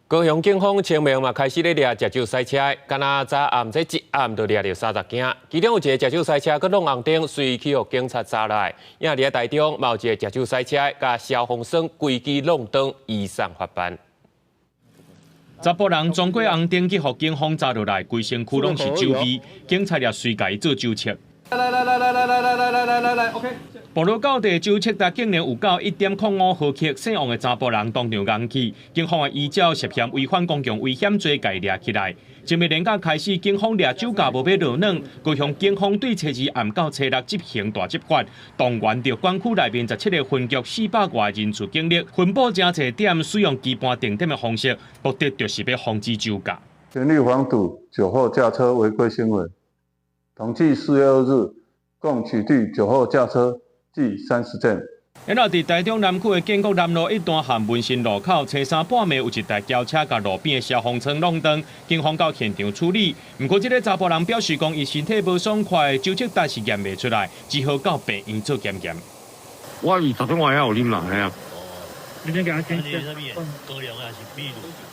高雄警方清明嘛开始咧抓食酒赛车，敢若早暗这一暗就抓到30件，其中有一个食酒赛车佮弄红灯，随去互警察抓来。也伫台中，嘛有一个食酒赛车甲消防栓规支弄灯移送法办。查甫人装过红灯去互警方抓落来，规身躯拢是酒味，警察也随家做酒测。来 ，OK。步路高地酒测达竟然有到1.05毫克，姓王的查甫人当场硬气，警方依照涉嫌违反公共危险罪，甲伊抓起来。今日连假开始，警方抓酒驾无要落软，高雄警方对初二暗到初六执行大执法，动员着管区内面17个分局400外人次警力，分布真侪点，使用基本定点的方式，目的就是要防止酒驾。全力防堵酒后驾车违规行为。统计4月2日，共取缔酒后驾车计30件。然后，伫台中南区的建国南路一段和文心路口，青山半暝有一台轿车甲路边的消防栓弄断，警方到现场处理。不过，这个查甫人表示讲，伊身体无爽快，酒测但是验袂出来，只好到病院做检验。我20点外遐有啉啦，系啊。你先给他检测。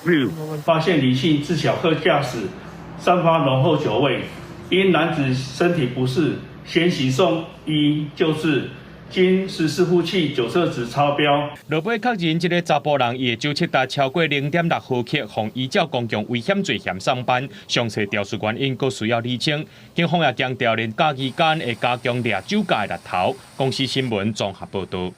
秘鲁。发现李姓自小客驾驶，散发浓厚酒味，因男子身体不适，先行送医救治。经14呼气酒测值超标，落尾确认这个查甫人伊的酒测达超过0.6毫克，互依照公共危险罪嫌上班。详细调查原因，阁需要厘清。警方也强调，连假期间会加强抓酒驾的力头。公司新闻综合报道。